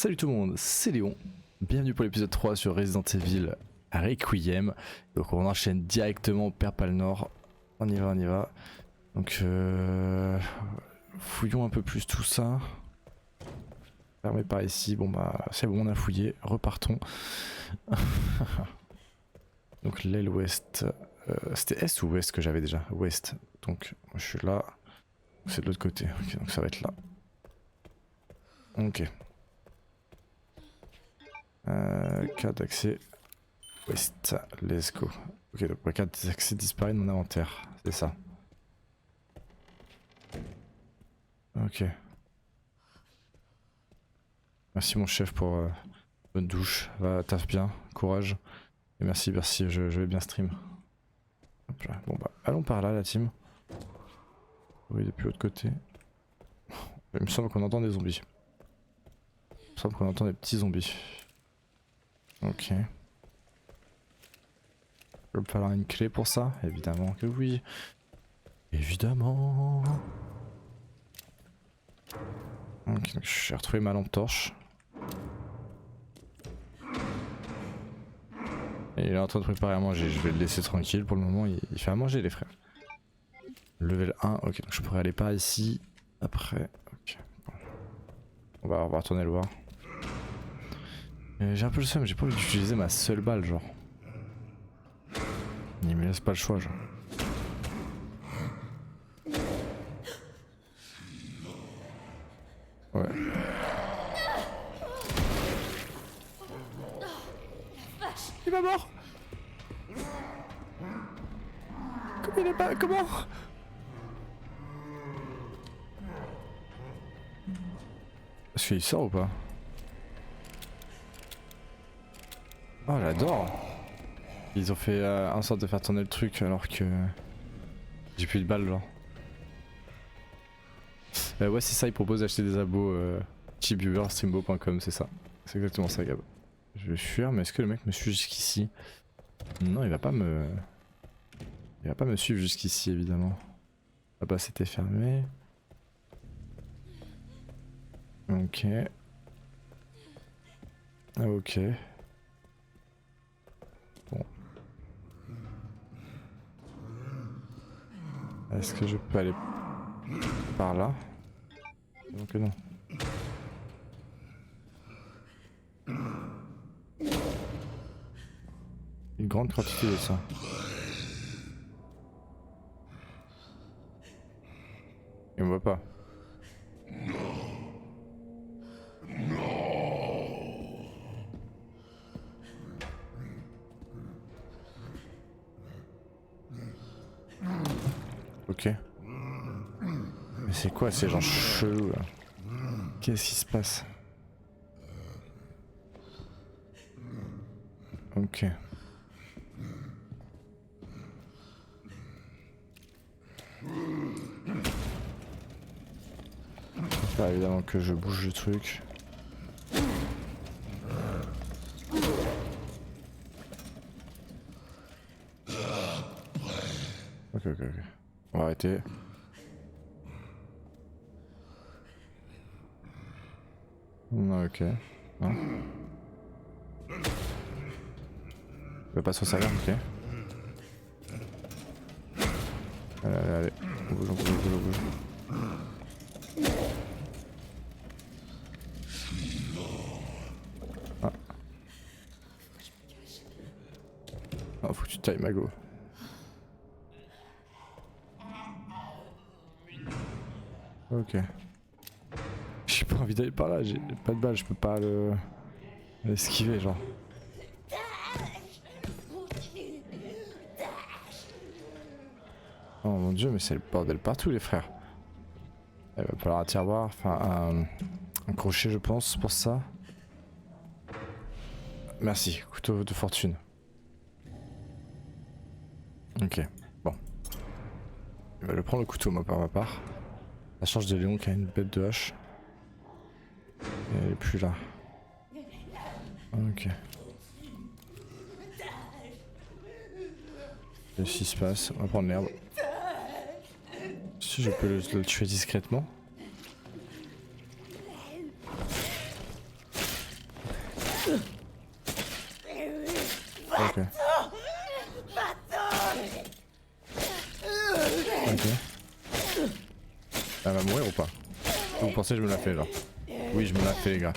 Salut tout le monde, c'est Léon. Bienvenue pour l'épisode 3 sur Resident Evil Requiem. Donc on enchaîne directement, on perd pas le nord. On y va, on y va. Donc fouillons un peu plus tout ça. Fermé par ici, bon bah c'est bon, on a fouillé, repartons. Donc l'aile ouest, c'était est ou ouest que j'avais déjà? Ouest, donc je suis là, c'est de l'autre côté, ok, donc ça va être là. Ok. Carte d'accès ouest, let's go. Ok, donc ma carte d'accès disparaît de mon inventaire, c'est ça. Ok. Merci mon chef pour bonne douche, va, taffe bien, courage. Et merci, je vais bien stream. Hop là. Bon bah, allons par là la team. Oui, depuis l'autre côté. Il me semble qu'on entend des zombies. Il me semble qu'on entend des petits zombies. Ok. Il va falloir une clé pour ça? Évidemment que oui. Évidemment. Ok, donc j'ai retrouvé ma lampe torche. Et il est en train de préparer à manger, je vais le laisser tranquille pour le moment, il fait à manger les frères. Level 1, ok, donc je pourrais aller par ici, après, ok. Bon. On va retourner le voir. J'ai un peu le seum, j'ai pas envie d'utiliser ma seule balle genre. Il me laisse pas le choix genre. Ouais. Il va mort. Comment il est pas... Comment? Est-ce qu'il sort ou pas? Oh j'adore. Ils ont fait en sorte de faire tourner le truc alors que... J'ai plus de balles genre. Ouais c'est ça, ils proposent d'acheter des abos chipviewer streambo.com, c'est ça. C'est exactement ça Gab. Je vais fuir, mais est-ce que le mec me suit jusqu'ici? Non, il va pas me... Il va pas me suivre jusqu'ici évidemment. Ah bah c'était fermé. Ok. Ah ok. Bon. Est-ce que je peux aller par là? Donc non. Une grande quantité de ça. Il me voit pas. Ok. Mais c'est quoi ces gens chelous là? Qu'est-ce qui se passe? Ok. Pas évidemment que je bouge le truc. Ok. On va arrêter. Non, ok. Non. Il va pas s'en servir, ok. Allez. On bouge. Ah. Oh, faut que tu tailles ma go. Ok. J'ai pas envie d'aller par là, j'ai pas de balle, je peux pas l'esquiver genre. Oh mon dieu, mais c'est le bordel partout les frères. Il va falloir un tiroir, enfin un crochet je pense pour ça. Merci, couteau de fortune. Ok, bon. Il va le prendre le couteau moi par ma part. La charge de Léon qui a une bête de hache. Et elle est plus là. Ok. Qu'est-ce qui se passe? On va prendre l'herbe. Si je peux le tuer discrètement. Ok. Ok. Elle va mourir ou pas? Vous pensez que je me la fais là? Oui, je me la fais les gars.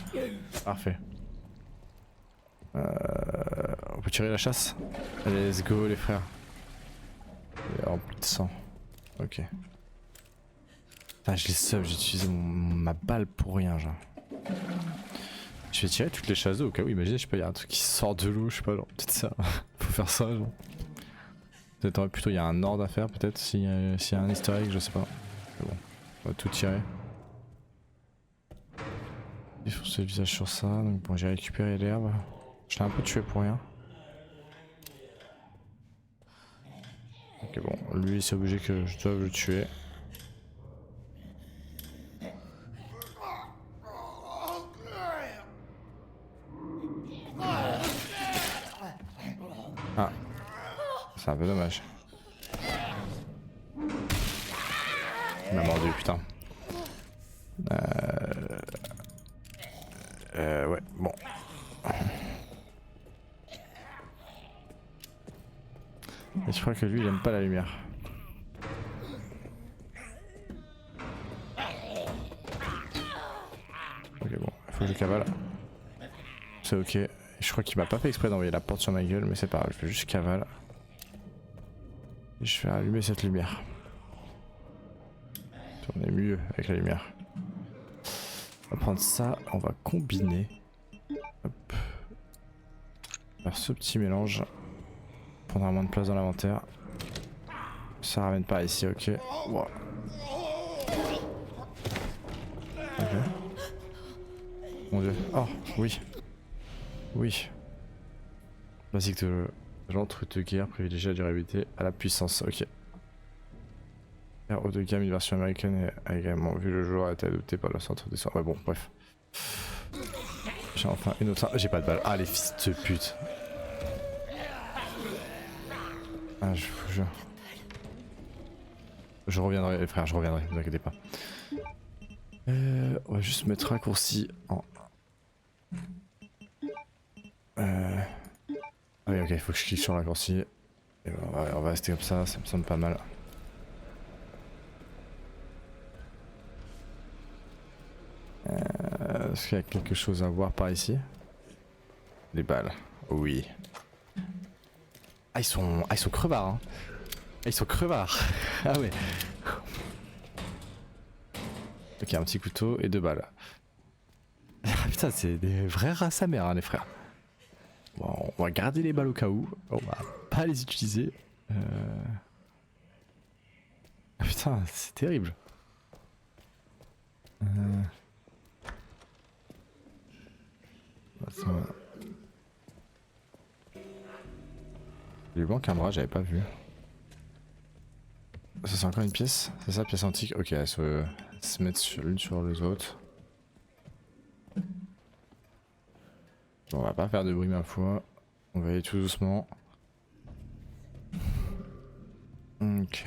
Parfait. On peut tirer la chasse? Allez, let's go les frères. Il est rempli de sang. Ok. Ah, je les sub, j'ai utilisé ma balle pour rien genre. Je vais tirer toutes les chasses d'eau au cas où, imaginez, je sais pas, il y a un truc qui sort de l'eau, je sais pas, genre peut-être ça. Faut faire ça genre. Peut-être plutôt il y a un ordre à faire peut-être s'il y a un easter egg, je sais pas. Mais bon, on va tout tirer. Il faut se visage sur ça, donc bon j'ai récupéré l'herbe. Je l'ai un peu tué pour rien. Ok bon, lui c'est obligé que je dois le tuer. Ah, c'est un peu dommage. Il m'a mordu putain. Ouais, bon. Et je crois que lui il aime pas la lumière. Ok bon, il faut que je cavale. C'est ok. Je crois qu'il m'a pas fait exprès d'envoyer la porte sur ma gueule, mais c'est pas grave, je fais juste cavale. Et je vais allumer cette lumière. On est mieux avec la lumière. On va prendre ça, on va combiner. Hop. Faire ce petit mélange. Prendra moins de place dans l'inventaire. Ça ramène pas ici, ok. Wow. Ok. Mon dieu. Oh, oui. Oui. Basique de l'entre de guerre, privilégier la durabilité à la puissance, ok. Haut de gamme, une version américaine a également vu le jour, a été adoptée par le centre des soins. Ouais bon, bref. J'ai enfin une autre... J'ai pas de balle. Ah les fils de pute. Ah je vous jure. Je reviendrai les frères, je reviendrai, ne vous inquiétez pas. On va juste mettre raccourci en... Ah oui ok, il faut que je clique sur le raccourci. Et on va rester comme ça me semble pas mal. Est-ce qu'il y a quelque chose à voir par ici? Des balles, oui. Ah ils sont crevards hein. Ah, ils sont crevards. Ah ouais. Ok, un petit couteau et 2 balles. Ah putain, c'est des vrais rats sa mère hein, les frères. Bon, on va garder les balles au cas où. On va pas les utiliser. Ah putain, c'est terrible. Attends. Il lui manque un bras, j'avais pas vu. Ça c'est encore une pièce? C'est ça, pièce antique? Ok, elles se mettent l'une sur les autres. Bon, on va pas faire de bruit ma foi. On va aller tout doucement. Ok.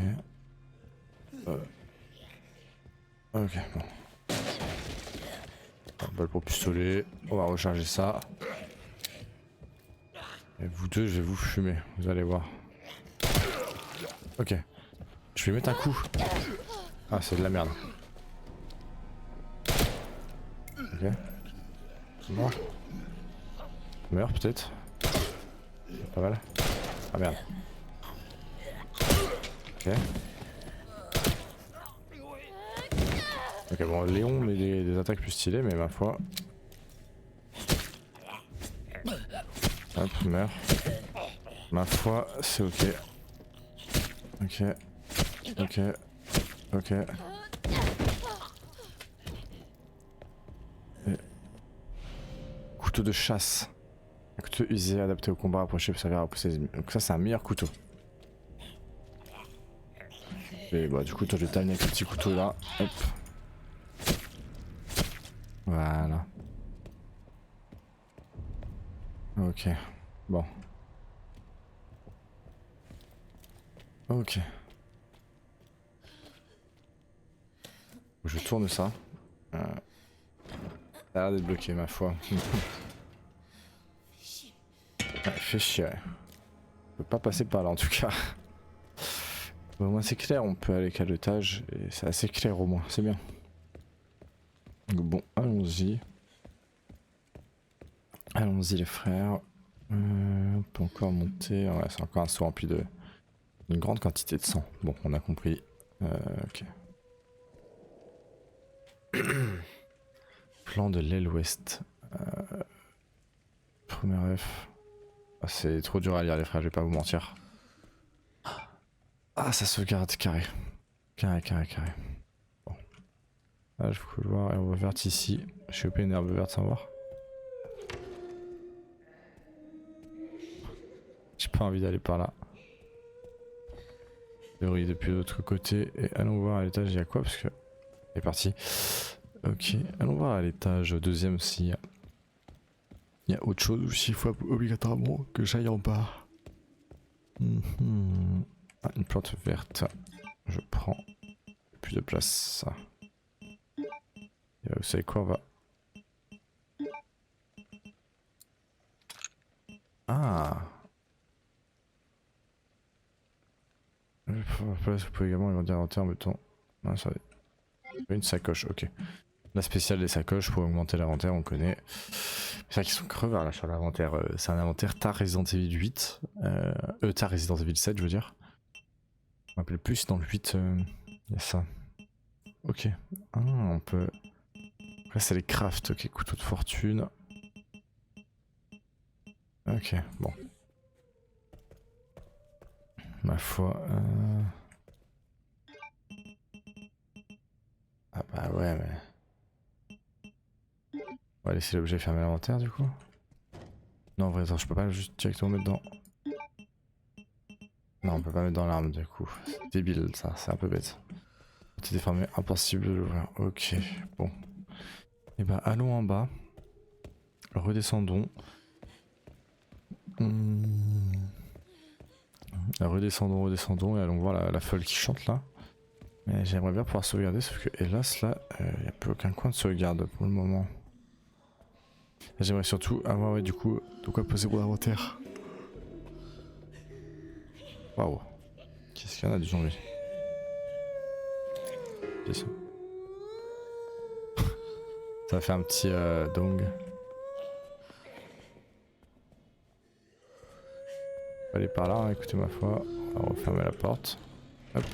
Ok, bon. Balle pour pistolet. On va recharger ça. Et vous deux, je vais vous fumer. Vous allez voir. Ok. Je vais mettre un coup. Ah, c'est de la merde. Ok. Mort. Meurs peut-être. Pas mal. Ah merde. Ok. Ok bon, Léon met des attaques plus stylées, mais ma foi. Hop, meurt. Ma foi, c'est ok. Ok. Ok. Ok. Et... Couteau de chasse. Un couteau usé adapté au combat approché pour servir à repousser les ennemis. Donc ça c'est un meilleur couteau. Et bah du coup toi je vais t'amener avec ce petit couteau là. Hop. Voilà. Ok. Bon. Ok. Je tourne ça. Ça a l'air d'être bloqué ma foi. Ouais, fait chier. Ouais. On peut pas passer par là en tout cas. Au moins c'est clair, on peut aller qu'à l'étage et c'est assez clair au moins, c'est bien. Donc bon, allons-y. Allons-y les frères. On peut encore monter. Ouais, c'est encore un saut rempli de une grande quantité de sang. Bon, on a compris. Ok. Plan de l'aile ouest. Premier F. Ah, c'est trop dur à lire les frères, je vais pas vous mentir. Ah, ça sauvegarde carré. Carré. Bon. Là, je peux voir herbe verte ici. J'ai chopé une herbe verte sans voir. J'ai pas envie d'aller par là. Théorie depuis l'autre côté. Et allons voir à l'étage, il y a quoi parce que. Il est parti. Ok, allons voir à l'étage deuxième s'il y a autre chose ou s'il faut obligatoirement que j'aille en bas. Ah, une plante verte. Je prends. Plus de place. Et vous savez quoi, on va. Ah. Vous pouvez également agrandir l'inventaire en mettant. Non, ça une sacoche, ok. La spéciale des sacoches pour augmenter l'inventaire, on connaît. C'est vrai qu'ils sont crevards là sur l'inventaire. C'est un inventaire TAR Resident Evil 8. TAR Resident Evil 7, je veux dire. Je me rappelle plus, dans le 8, il y a ça. Ok. Ah, on peut. Après, c'est les crafts, ok. Couteau de fortune. Ok, bon. Ma foi. Ah bah ouais, mais. On va laisser l'objet fermer l'inventaire du coup. Non, en vrai, attends, je peux pas juste directement mettre dans. Non, on peut pas mettre dans l'arme du coup. C'est débile ça, c'est un peu bête. C'est déformé, impossible de l'ouvrir. Ok, bon. Et bah allons en bas. Redescendons. Redescendons et allons voir la folle qui chante là. Mais j'aimerais bien pouvoir sauvegarder, sauf que hélas là, il n'y a plus aucun coin de sauvegarde pour le moment. J'aimerais surtout avoir ouais, du coup de quoi poser mon inventaire. Waouh. Qu'est-ce qu'il y en a du zombie? Ça va faire un petit dong. On va aller par là, hein, écoutez ma foi. On va refermer la porte. Hop.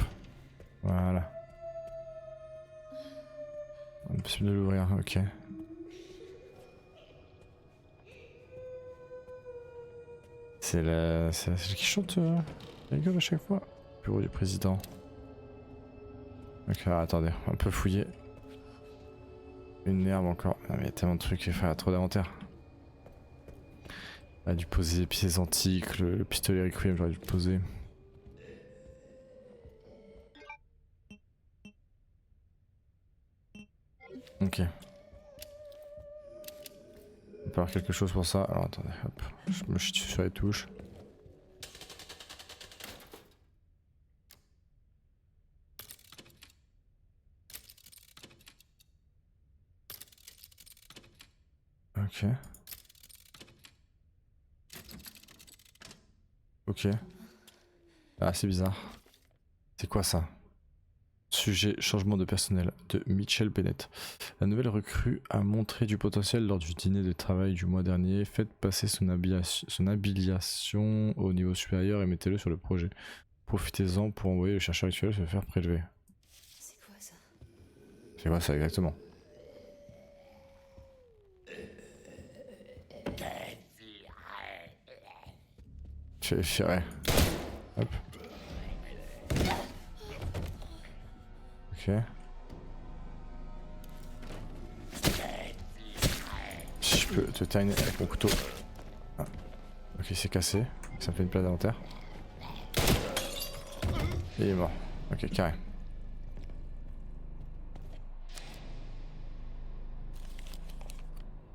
Voilà. Impossible de l'ouvrir, ok. C'est celle qui chante la gueule à chaque fois. Bureau du président. Ok, alors, attendez, on peut fouiller. Une herbe encore. Ah, mais il y a tellement de trucs, il faut trop d'inventaire. J'aurais dû poser les pièces antiques, le pistolet Requiem, j'aurais dû le poser. Ok. On peut avoir quelque chose pour ça. Alors attendez, hop. Je me chie sur les touches. Ok. Ok. Ah, c'est bizarre. C'est quoi ça? Sujet changement de personnel de Mitchell Bennett. La nouvelle recrue a montré du potentiel lors du dîner de travail du mois dernier. Faites passer son habilitation au niveau supérieur et mettez-le sur le projet. Profitez-en pour envoyer le chercheur actuel se faire prélever. C'est quoi ça? C'est quoi ça exactement? Je vais hop. Ok. Si je peux te terminer avec mon couteau. Ah. Ok, c'est cassé. Ça me fait une plaie d'inventaire. Et il est mort. Ok, carré.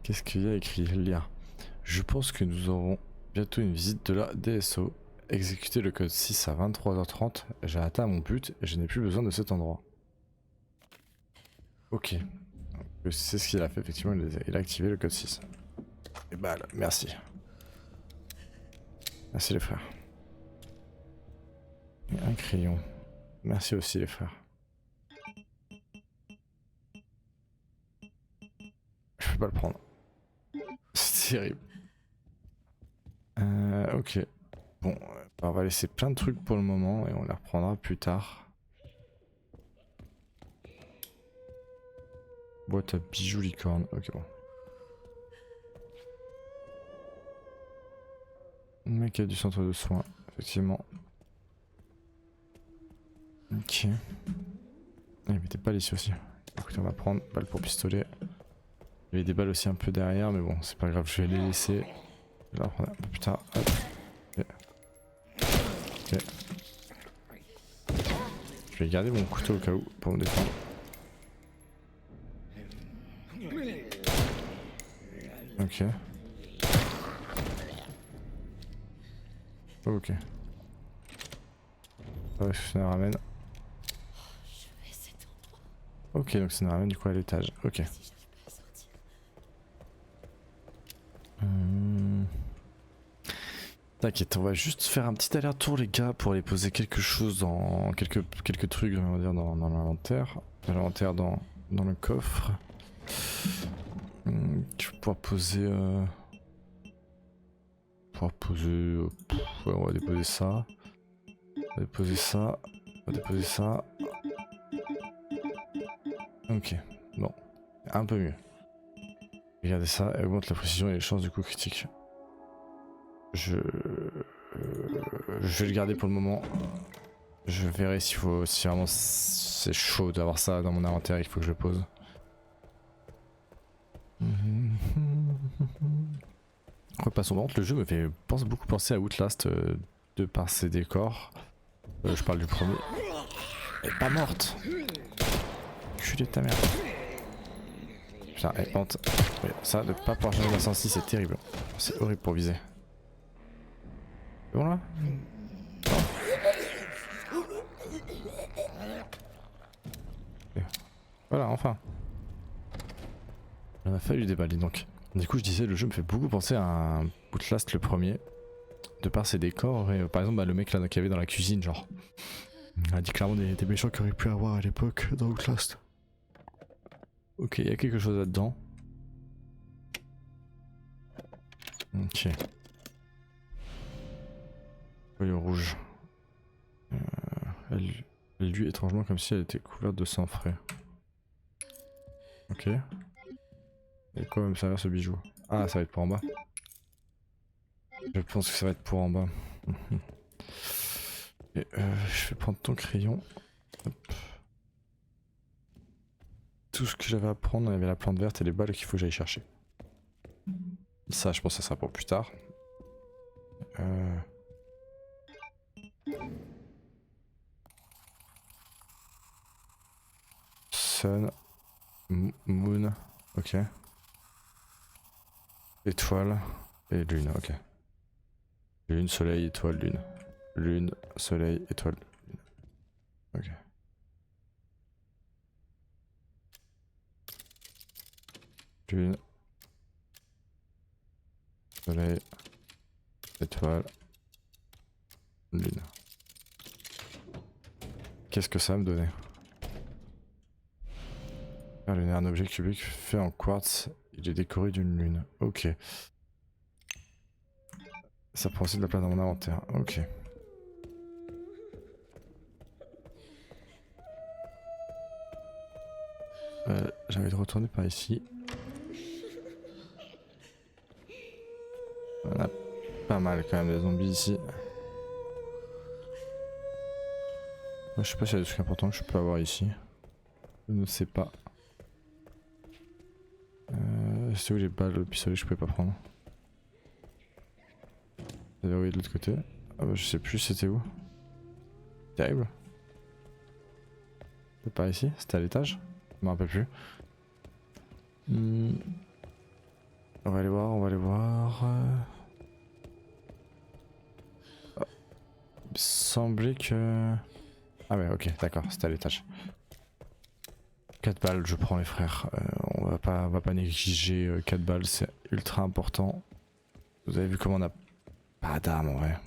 Qu'est-ce qu'il y a écrit? Lire. Je pense que nous aurons bientôt une visite de la DSO. Exécuter le code 6 à 23h30. J'ai atteint mon but et je n'ai plus besoin de cet endroit. Ok. C'est ce qu'il a fait, effectivement. Il a activé le code 6. Et bah, merci. Merci les frères. Et un crayon. Merci aussi les frères. Je peux pas le prendre. C'est terrible. Ok. Bon, on va laisser plein de trucs pour le moment et on les reprendra plus tard. Boîte à bijoux licorne. Ok, bon. Le mec a du centre de soins, effectivement. Ok. Il y avait des balles ici aussi. Écoutez, on va prendre balle pour pistolet. Il y avait des balles aussi un peu derrière, mais bon, c'est pas grave, je vais les laisser. Je vais la prendre un peu plus tard. Hop. Ok. Ok. Je vais garder mon couteau au cas où pour me défendre. Ok. Ok. Ouais, ça nous ramène. Ok, donc ça nous ramène du coup à l'étage. Ok. T'inquiète, on va juste faire un petit aller-retour les gars pour aller poser quelque chose dans quelques trucs on va dire dans l'inventaire. L'inventaire dans le coffre. Tu vas pouvoir poser ouais, on va déposer ça. On va déposer ça. On va déposer ça. Ok, bon. Un peu mieux. Regardez ça, elle augmente la précision et les chances de coup critique. Je vais le garder pour le moment. Je verrai si vraiment c'est chaud d'avoir ça dans mon inventaire, il faut que je le pose. Repassons. Par contre, le jeu me fait beaucoup penser à Outlast de par ses décors. Je parle du premier. Elle est pas morte. Culé de ta mère. Putain, elle pente. Ouais, ça, de pas pouvoir changer d'incendie, c'est terrible. C'est horrible pour viser. C'est bon là? Non. Voilà, enfin. Il en a fallu des balles, dis donc. Du coup, je disais, le jeu me fait beaucoup penser à un Outlast le premier. De par ses décors, et par exemple, bah, le mec là qu'il y avait dans la cuisine, genre. Il a dit clairement des méchants qu'il aurait pu avoir à l'époque dans Outlast. Ok, il y a quelque chose là-dedans. Ok. Feuille rouge. Elle lui étrangement comme si elle était couverte de sang frais. Ok. Et quoi va me servir ce bijou? Ah, ça va être pour en bas. Je pense que ça va être pour en bas. Et je vais prendre ton crayon. Hop. Tout ce que j'avais à prendre, il y avait la plante verte et les balles qu'il faut que j'aille chercher. Ça, je pense que ça sera pour plus tard. Sun, Moon, ok. Étoile et lune, ok. Lune, soleil, étoile, lune. Lune, soleil, étoile, lune. Ok. Lune, soleil, étoile, lune. Qu'est-ce que ça va me donner? Lunaire, un objet cubique fait en quartz. Il est décoré d'une lune. Ok. Ça prend aussi de la place dans mon inventaire. Ok. J'ai envie de retourner par ici. On a pas mal quand même de zombies ici. Je sais pas s'il y a des trucs importants que je peux avoir ici. Je ne sais pas. C'est où les balles, le pistolet que je pouvais pas prendre? C'est verrouillé de l'autre côté. Ah bah je sais plus c'était où. Terrible. C'est par ici? C'était à l'étage? Je me rappelle plus. On va aller voir, on va aller voir. Oh. Il me semblait que... Ah ouais, ok, d'accord, c'était à l'étage. 4 balles, je prends les frères. On va pas négliger 4 balles, c'est ultra important. Vous avez vu comment on a Pas d'armes en vrai.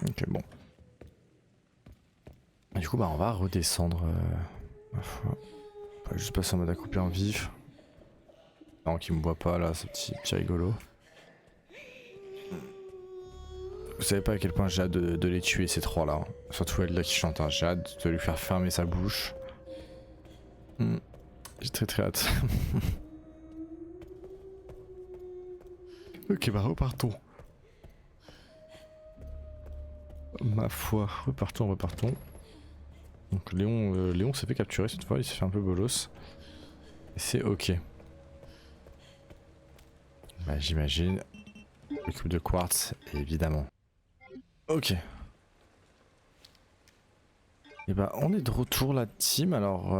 Ok, bon. Et du coup, bah, on va redescendre. Ma foi. On va juste passer en mode accroupi en vif. Non, qui me voit pas là, ce petit rigolo. Vous savez pas à quel point j'ai hâte de les tuer ces trois là. Surtout elle là qui chante, hein. J'ai hâte de lui faire fermer sa bouche. J'ai très hâte. Ok, bah repartons. Ma foi, repartons. Donc Léon s'est fait capturer cette fois, il s'est fait un peu bolos. Et c'est ok. Bah j'imagine. Le cube de quartz, évidemment. Ok. Et bah on est de retour la team, alors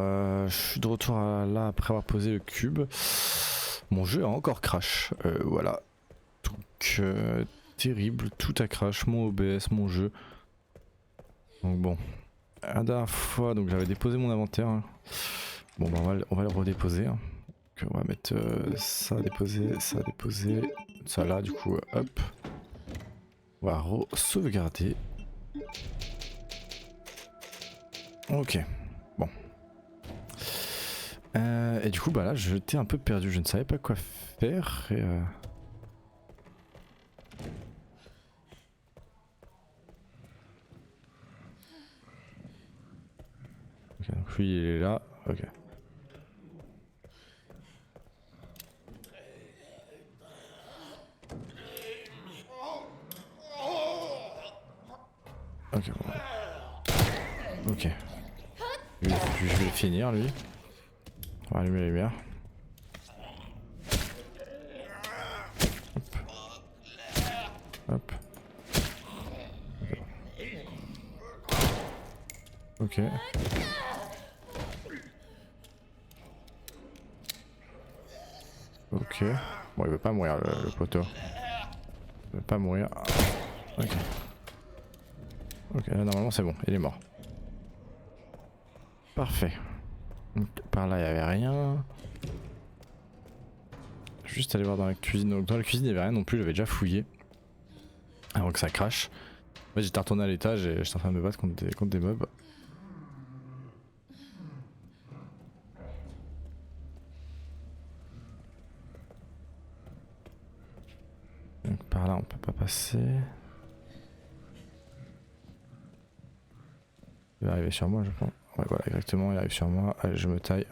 je suis de retour là après avoir posé le cube. Mon jeu a encore crash, voilà. Donc terrible, tout a crash, mon OBS, mon jeu. Donc bon, la dernière fois donc j'avais déposé mon inventaire. Hein. Bon bah on va le redéposer. Hein. Donc, on va mettre ça à déposer, ça là du coup hop. On va sauvegarder. Ok, bon. Et du coup, bah là, j'étais un peu perdu, je ne savais pas quoi faire. Et ok, donc lui, il est là. Ok. Ok, bon. Ok. Je vais le finir, lui. On va allumer la lumière. Hop. Ok. Ok. Bon, il veut pas mourir, le poteau. Il veut pas mourir. Ok. Ok, là, normalement, c'est bon. Il est mort. Parfait. Donc, par là, il n'y avait rien. Juste aller voir dans la cuisine. Donc, dans la cuisine, il n'y avait rien non plus. J'avais déjà fouillé. Avant que ça crache. Moi, j'étais retourné à l'étage et j'étais en train de me battre contre des mobs. Donc par là on peut pas passer. Il va arriver sur moi je pense. Ouais voilà exactement, il arrive sur moi. Allez je me taille.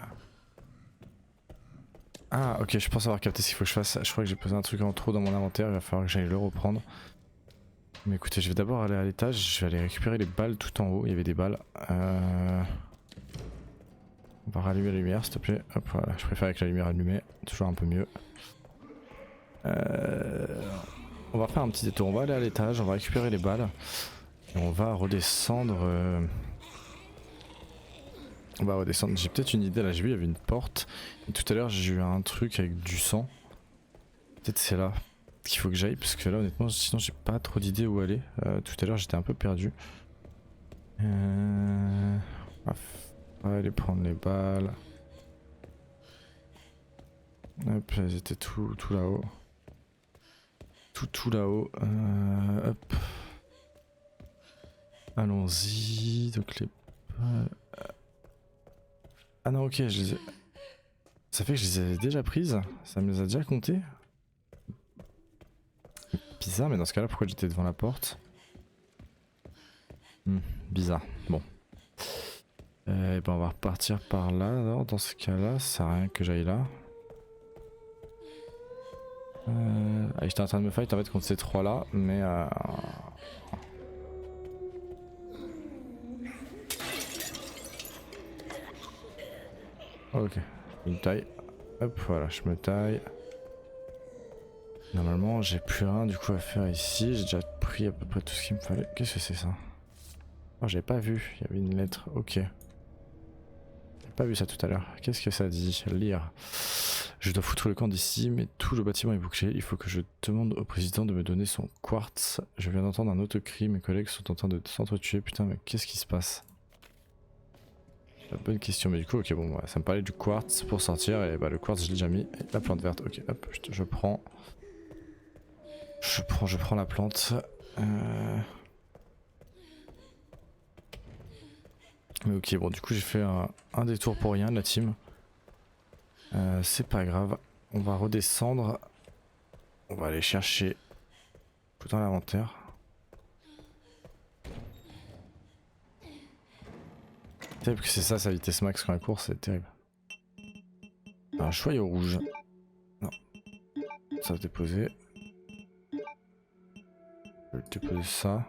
Ah ok je pense avoir capté ce qu'il faut que je fasse. Je crois que j'ai posé un truc en trop dans mon inventaire, il va falloir que j'aille le reprendre. Mais écoutez je vais d'abord aller à l'étage, je vais aller récupérer les balles tout en haut, il y avait des balles. On va rallumer la lumière s'il te plaît. Hop voilà, je préfère avec la lumière allumée, toujours un peu mieux. On va faire un petit détour, on va aller à l'étage, on va récupérer les balles. Et on va redescendre. On va redescendre. J'ai peut-être une idée là, j'ai vu il y avait une porte. Et tout à l'heure j'ai eu un truc avec du sang. Peut-être c'est là qu'il faut que j'aille parce que là honnêtement sinon j'ai pas trop d'idées où aller. Tout à l'heure j'étais un peu perdu. On va aller prendre les balles. Hop, elles étaient tout là-haut. Tout là-haut. Hop. Allons-y. Donc les balles. Ah non ok, je les ai... Ça fait que je les avais déjà prises. Ça me les a déjà comptées. Bizarre, mais dans ce cas-là, pourquoi j'étais devant la porte? Bizarre. Bon. Ben on va repartir par là. Alors, dans ce cas-là, ça sert à rien que j'aille là. J'étais en train de me fight en fait contre ces trois-là, mais ok, une taille. Hop, voilà, je me taille. Normalement, j'ai plus rien du coup à faire ici. J'ai déjà pris à peu près tout ce qu'il me fallait. Qu'est-ce que c'est ça? Oh, j'ai pas vu. Il y avait une lettre. Ok. J'ai pas vu ça tout à l'heure. Qu'est-ce que ça dit? Lire. Je dois foutre le camp d'ici, mais tout le bâtiment est bouclé. Il faut que je demande au président de me donner son quartz. Je viens d'entendre un autre cri. Mes collègues sont en train de s'entretuer. Putain, mais qu'est-ce qui se passe? La bonne question, mais du coup, ok, bon, ouais, ça me parlait du quartz pour sortir, et bah le quartz je l'ai déjà mis. Et la plante verte, ok, hop, je prends. Je prends la plante. Mais ok, bon, du coup, j'ai fait un détour pour rien, la team. C'est pas grave, on va redescendre. On va aller chercher tout dans l'inventaire. Terrible que c'est ça sa vitesse max quand elle court, c'est terrible. Un joyau rouge. Non. Ça va se déposer. Je vais déposer ça.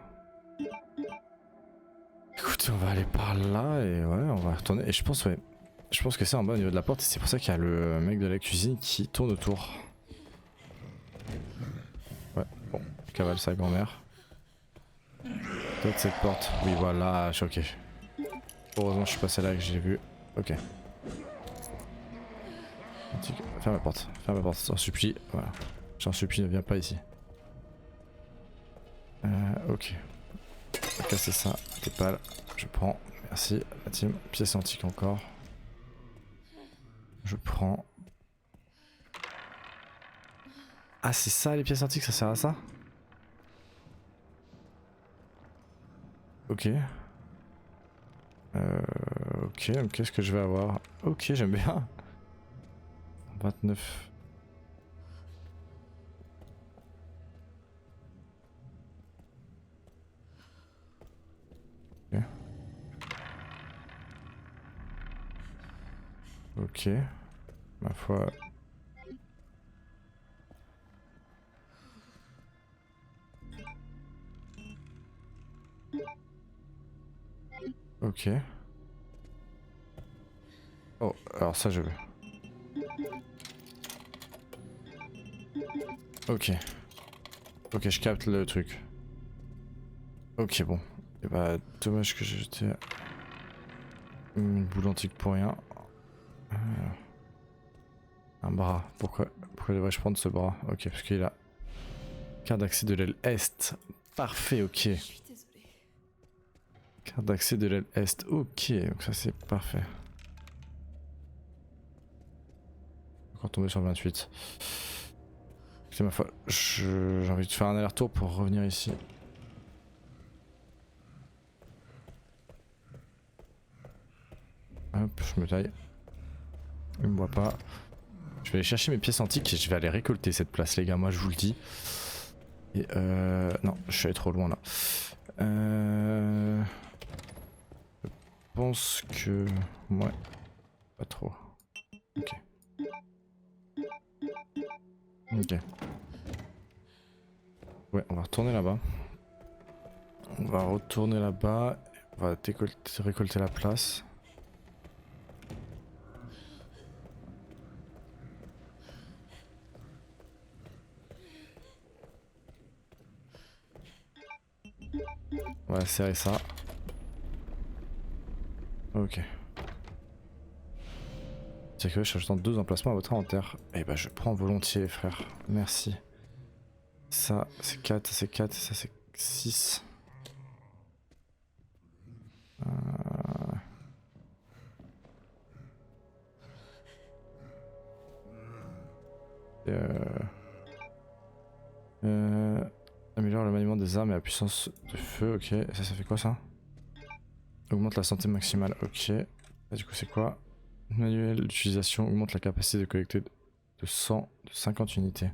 Écoute, on va aller par là et ouais, on va retourner. Et je pense, ouais. Je pense que c'est en bas au niveau de la porte et c'est pour ça qu'il y a le mec de la cuisine qui tourne autour. Ouais, bon, cavale sa grand-mère. Peut-être cette porte. Oui, voilà, je suis ok. Heureusement, je suis passé là et que j'ai vu. Ok. Ferme la porte, j'en supplie. Voilà. J'en supplie, ne viens pas ici. Ok. On va casser ça, t'es pâle. Je prends. Merci, la team. Pièce antique encore. Je prends. Ah, c'est ça les pièces antiques, ça sert à ça? Ok. Ok, donc qu'est-ce que je vais avoir? Ok, j'aime bien. 29. Ok. Ok. Ma foi. Ok. Oh, alors ça je veux. Ok. Ok, je capte le truc. Ok, bon. Et bah, dommage que j'ai jeté une boule antique pour rien. Un bras. Pourquoi devrais-je prendre ce bras? Ok, parce qu'il a carte d'accès de l'aile Est. Parfait, ok. Je suis désolée. Carte d'accès de l'aile Est. Ok, donc ça c'est parfait. Encore tomber sur le 28. C'est ma foi. J'ai envie de faire un aller-retour pour revenir ici. Hop, je me taille. Il me voit pas. Je vais aller chercher mes pièces antiques et je vais aller récolter cette place, les gars. Moi, je vous le dis. Et non, je suis allé trop loin là. Je pense que. Ouais, pas trop. Ok. Ok. Ouais, on va retourner là-bas. On va retourner là-bas. On va récolter la place. On va serrer ça. Ok. C'est que je cherche 2 emplacements à votre inventaire. Et bah je prends volontiers frère. Merci. Ça c'est 4, ça c'est 4, ça c'est 6. Améliore le maniement des armes et la puissance de feu, ok. Et ça fait quoi ça? Augmente la santé maximale, ok. Et du coup c'est quoi? Manuel d'utilisation augmente la capacité de collecter de 100, de 50 unités.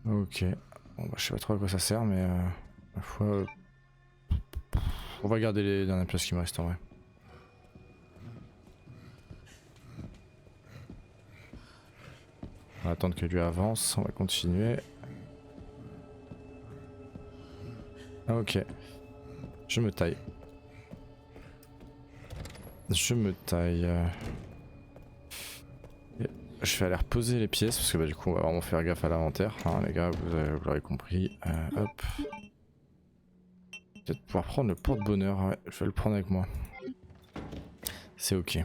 Ok. Bon bah je sais pas trop à quoi ça sert mais ma foi... on va garder les dernières pièces qui me restent en vrai. On va attendre que lui avance, on va continuer. Ah ok. Je me taille. Je me taille. Je vais aller reposer les pièces parce que bah du coup on va vraiment faire gaffe à l'inventaire, hein, les gars, vous l'aurez compris. Hop. Peut-être pouvoir prendre le porte-bonheur, ouais, je vais le prendre avec moi. C'est ok.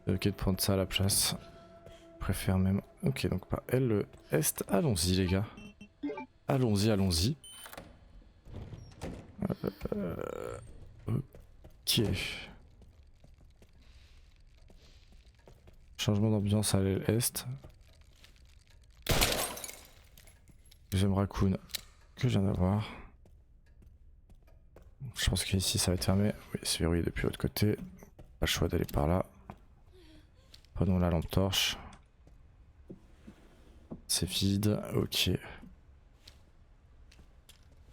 C'est ok de prendre ça à la place. Je préfère même. Ok, donc pas elle, le Est. Allons-y les gars. Allons-y, allons-y. Ok. Changement d'ambiance à l'aile est. Deuxième raccoon que je viens d'avoir. Je pense qu'ici ça va être fermé. Oui, c'est verrouillé depuis l'autre côté. Pas le choix d'aller par là. Prenons la lampe torche. C'est vide, ok.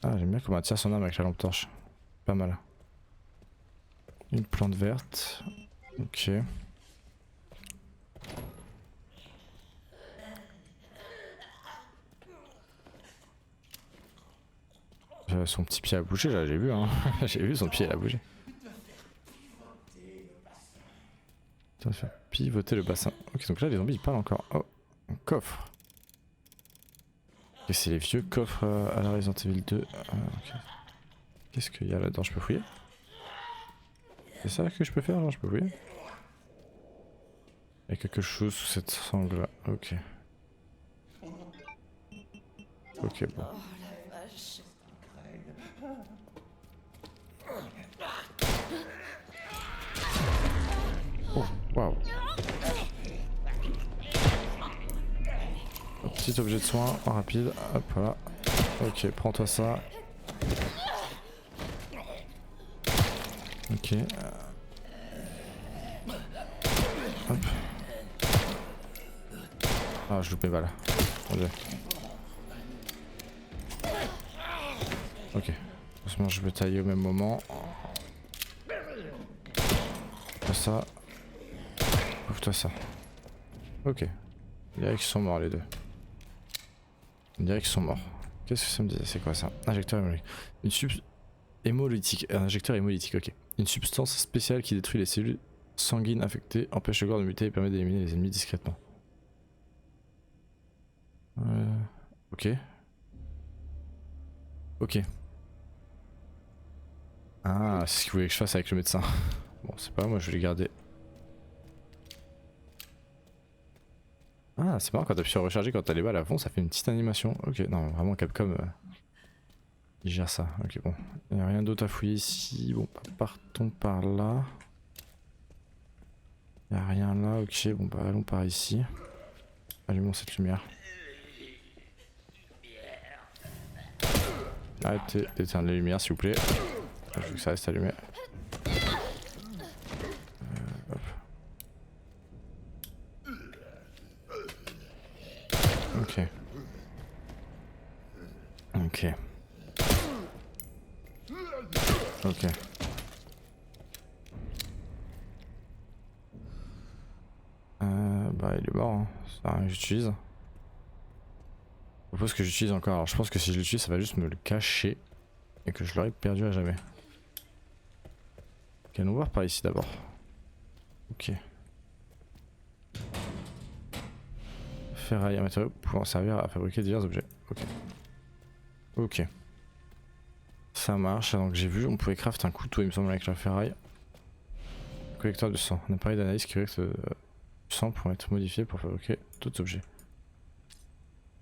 Ah, j'aime bien comment elle tire son arme avec la lampe torche. Pas mal. Une plante verte. Ok. Son petit pied a bougé là, j'ai vu hein. J'ai vu son pied il a bougé. Ça va faire pivoter le bassin. Ok, donc là les zombies ils parlent encore. Oh, un coffre. Ok, c'est les vieux coffres à la Resident Evil 2. Okay. Qu'est-ce qu'il y a là-dedans? Je peux fouiller? C'est ça que je peux faire? Non, je peux fouiller? Il y a quelque chose sous cette sangle là. Ok. Ok, bon. Oh, waouh. Petit objet de soin en rapide. Hop, voilà. Ok, prends-toi ça. Ok. Hop. Ah, je loupe mes balles. Mon dieu. Ok. Heureusement, je vais tailler au même moment. Ouvre ça. Ouvre-toi ça. Ok. On dirait qu'ils sont morts les deux. On dirait qu'ils sont morts. Qu'est-ce que ça me disait? C'est quoi ça? Injecteur hémolytique. Hémolytique. Un injecteur hémolytique, ok. Une substance spéciale qui détruit les cellules sanguines infectées, empêche le corps de muter et permet d'éliminer les ennemis discrètement. Ok. Ok. Ah, c'est ce qu'il voulait que je fasse avec le médecin. Bon, c'est pas moi, je vais les garder. Ah, c'est marrant quand t'appuies sur recharger, quand t'as les balles à fond, ça fait une petite animation. Ok, non, vraiment Capcom, il gère ça. Ok, bon. Il n'y a rien d'autre à fouiller ici. Bon, bah, partons par là. Il n'y a rien là, ok. Bon, bah, allons par ici. Allumons cette lumière. Arrêtez d'éteindre les lumières, s'il vous plaît. Je veux que ça reste allumé. Hop. Ok. Ok. Ok. Bah il est mort, hein. C'est rien que j'utilise. Je propose que j'utilise encore. Alors je pense que si je l'utilise ça va juste me le cacher. Et que je l'aurais perdu à jamais. Ok, allons voir par ici d'abord. Ok. Ferraille, un matériau pouvant servir à fabriquer divers objets. Ok. Ok. Ça marche, donc j'ai vu, on pouvait craft un couteau il me semble avec la ferraille. Collecteur de sang, un appareil d'analyse qui collecte du sang pour être modifié pour fabriquer d'autres objets.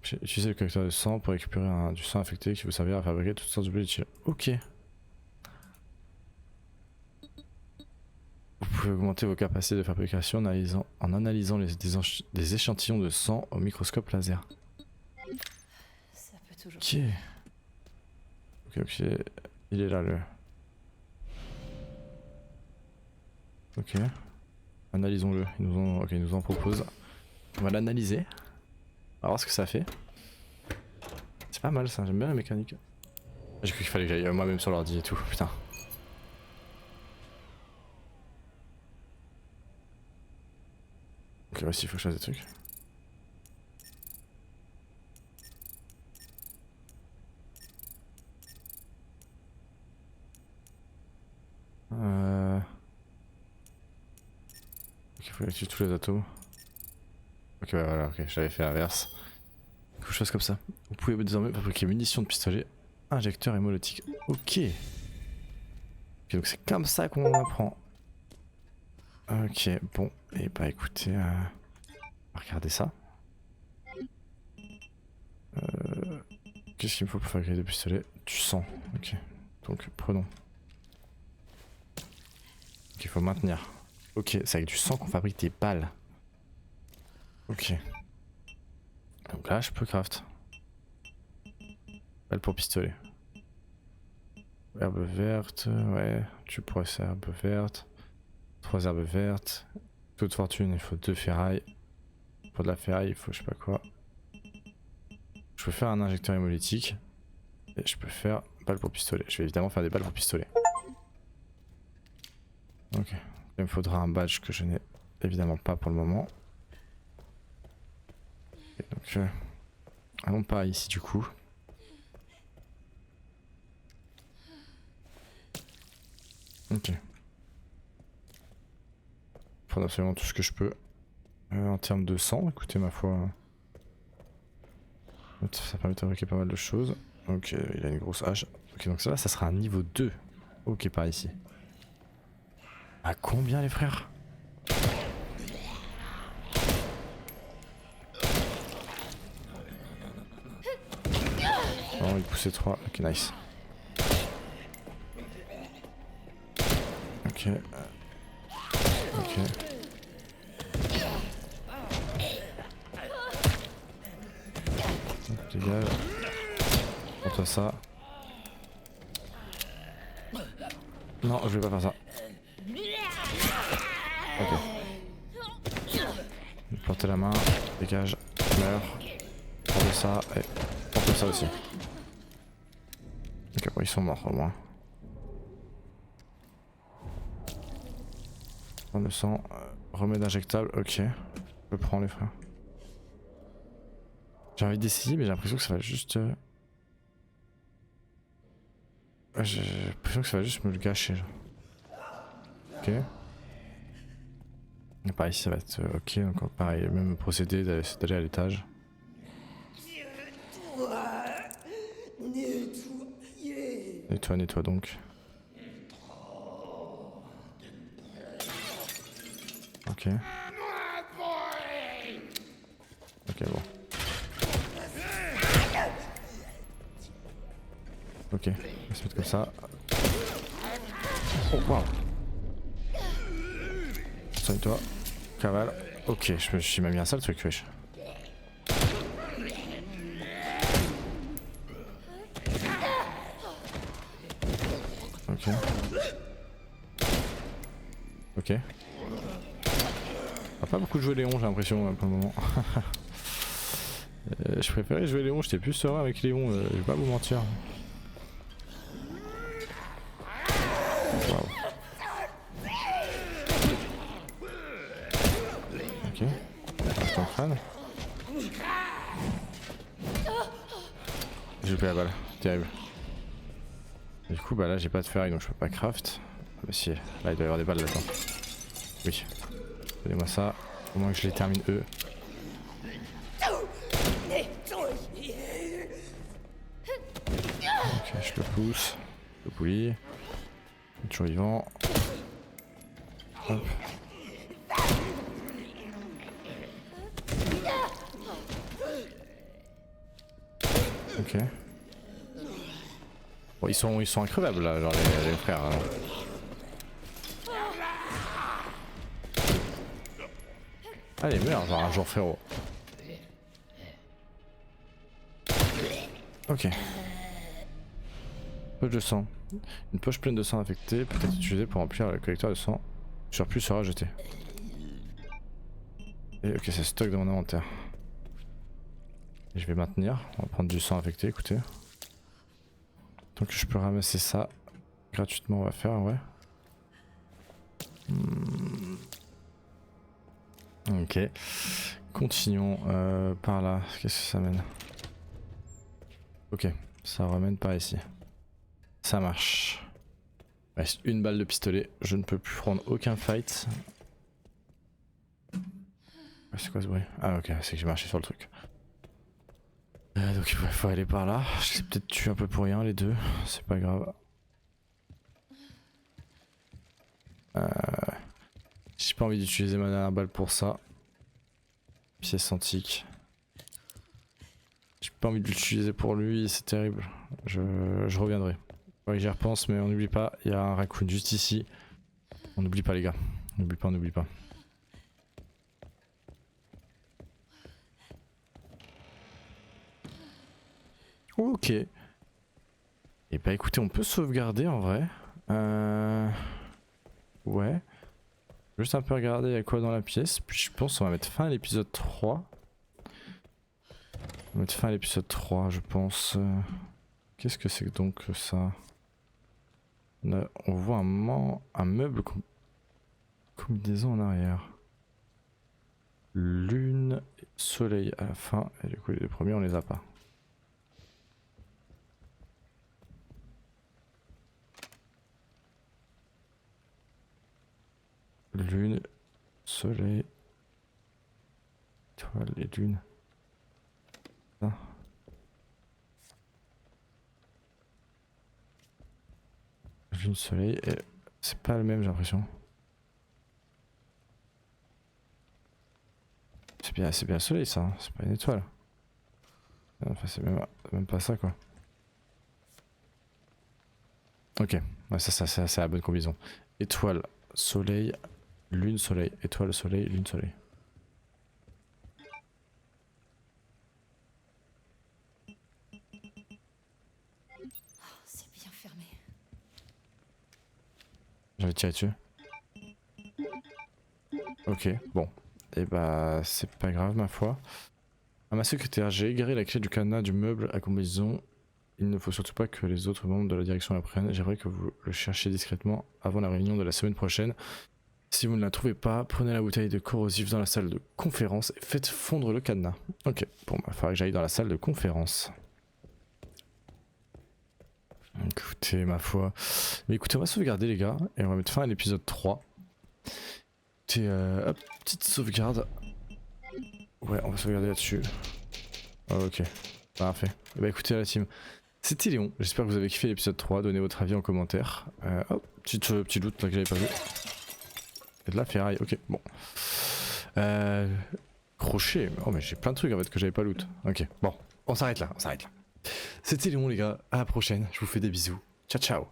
J'ai utilisé le collecteur de sang pour récupérer du sang infecté qui vous servir à fabriquer toutes sortes d'objets utiles. Ok. Vous pouvez augmenter vos capacités de fabrication en analysant des échantillons de sang au microscope laser. Ça peut toujours... Ok. Ok, il est là le... Ok. Analysons-le. Ok, il nous en propose. On va l'analyser. On va voir ce que ça fait. C'est pas mal ça, j'aime bien la mécanique. J'ai cru qu'il fallait que j'aille moi-même sur l'ordi et tout, putain. Ok, voici, il faut que je fasse des trucs. Ok, il faut activer tous les atomes. Ok, ouais, voilà, ok, j'avais fait l'inverse. Quelque chose comme ça. Vous pouvez désormais fabriquer munitions de pistolet, injecteur hémolytique. Ok. Ok, donc c'est comme ça qu'on apprend. Ok, bon, et bah écoutez, on va regarder ça. Qu'est-ce qu'il me faut pour fabriquer des pistolets? Du sang, ok. Donc prenons. Ok, il faut maintenir. Ok, c'est avec du sang qu'on fabrique des balles. Ok. Donc là je peux craft. Balle pour pistolet. Herbe verte, ouais, tu pourrais faire herbe verte. 3 herbes vertes. Taux de fortune, il faut 2 ferrailles. Pour de la ferraille, il faut je sais pas quoi. Je peux faire un injecteur hémolytique. Et je peux faire balle pour pistolet. Je vais évidemment faire des balles pour pistolet. Ok. Il me faudra un badge que je n'ai évidemment pas pour le moment. Et donc, allons par ici du coup. Ok. Prendre absolument tout ce que je peux. En termes de sang, écoutez ma foi. Ça permet de fabriquer pas mal de choses. Ok, il a une grosse hache. Ok, donc ça là, ça sera un niveau 2. Ok, par ici. À combien les frères? Oh, il poussait 3. Ok, nice. Ok. Ok. Dégage. Prends-toi ça. Non, je vais pas faire ça. Ok. Portez la main. Dégage. Meurs. Prends ça. Et prends ça aussi. Ok, bon, ils sont morts au moins. Prends le sang. Remède injectable. Ok. Je prends les frères. J'ai envie d'essayer, mais j'ai l'impression que ça va juste. J'ai l'impression que ça va juste me le gâcher. Genre. Ok. Et pareil, ça va être ok. Donc, pareil, même procédé d'aller à l'étage. Nettoie, nettoie donc. Ok. Ok, bon. Ok, on va se mettre comme ça. Oh, waouh! Soigne-toi. Cavale. Ok, je me suis même mis un sale truc, wesh. Ok. Ok. On va pas beaucoup jouer Léon, j'ai l'impression, pour le moment. Je préférais jouer Léon, j'étais plus serein avec Léon, je vais pas vous mentir. Waouh. Ok. Reste en crâne. J'ai loupé la balle, terrible. Et du coup, bah là j'ai pas de ferraille donc je peux pas craft. Ah bah si, là il doit y avoir des balles là-dedans. Oui. Donnez-moi ça, au moins que je les termine eux. Ok, je le pousse. Le poulie. Il est toujours vivant. Hop. Ok. Bon, ils sont increvables là, genre les frères. Hein. Allez, meurs, genre un jour frérot. Ok. Poche de sang. Une poche pleine de sang infecté peut être utilisée pour remplir le collecteur de sang. Surplus sera jeté. Et ok, c'est stock dans mon inventaire. Et je vais maintenir. On va prendre du sang infecté, écoutez. Donc je peux ramasser ça gratuitement, on va faire, ouais. Ok. Continuons par là. Qu'est-ce que ça mène? Ok, ça ramène par ici. Ça marche. Il reste une balle de pistolet. Je ne peux plus prendre aucun fight. C'est quoi ce bruit? Ah ok, c'est que j'ai marché sur le truc. Donc il faut aller par là. Je l'ai peut-être tué un peu pour rien les deux. C'est pas grave. J'ai pas envie d'utiliser ma dernière balle pour ça. Pièce antique. J'ai pas envie de l'utiliser pour lui, c'est terrible. Je reviendrai. Ouais, j'y repense, mais on n'oublie pas, il y a un raccoon juste ici. On n'oublie pas les gars. On n'oublie pas, on n'oublie pas. Ok. Et bah écoutez, on peut sauvegarder en vrai. Ouais. Juste un peu regarder il y a quoi dans la pièce. Puis je pense qu'on va mettre fin à l'épisode 3. On va mettre fin à l'épisode 3 je pense. Qu'est-ce que c'est donc que ça? On voit un meuble combinaison en arrière. Lune, soleil à la fin. Et du coup les premiers on les a pas. Lune, soleil, étoile et lune. Ça. Lune, soleil, et c'est pas le même j'ai l'impression. C'est bien le soleil ça, hein. C'est pas une étoile. Enfin c'est même pas ça quoi. Ok, ouais, ça c'est la bonne combinaison. Étoile, soleil, lune, soleil, étoile, soleil, lune, soleil. C'est bien fermé. J'avais tiré dessus. Ok, bon. Et bah c'est pas grave ma foi. À ma secrétaire, j'ai égaré la clé du cadenas du meuble à combinaison. Il ne faut surtout pas que les autres membres de la direction la prennent. J'aimerais que vous le cherchiez discrètement avant la réunion de la semaine prochaine. Si vous ne la trouvez pas, prenez la bouteille de corrosif dans la salle de conférence et faites fondre le cadenas. Ok, bon bah faudrait que j'aille dans la salle de conférence. Écoutez, ma foi. Mais écoutez, on va sauvegarder les gars et on va mettre fin à l'épisode 3. Écoutez, hop, petite sauvegarde. Ouais, on va sauvegarder là-dessus. Ok, parfait. Et bah écoutez la team, c'était Léon. J'espère que vous avez kiffé l'épisode 3. Donnez votre avis en commentaire. Hop, petit doute là que j'avais pas vu. Et de la ferraille, ok, bon. Crochet, oh mais j'ai plein de trucs en fait que j'avais pas loot. Ok, bon, on s'arrête là, C'était Léon les gars, à la prochaine, je vous fais des bisous. Ciao ciao.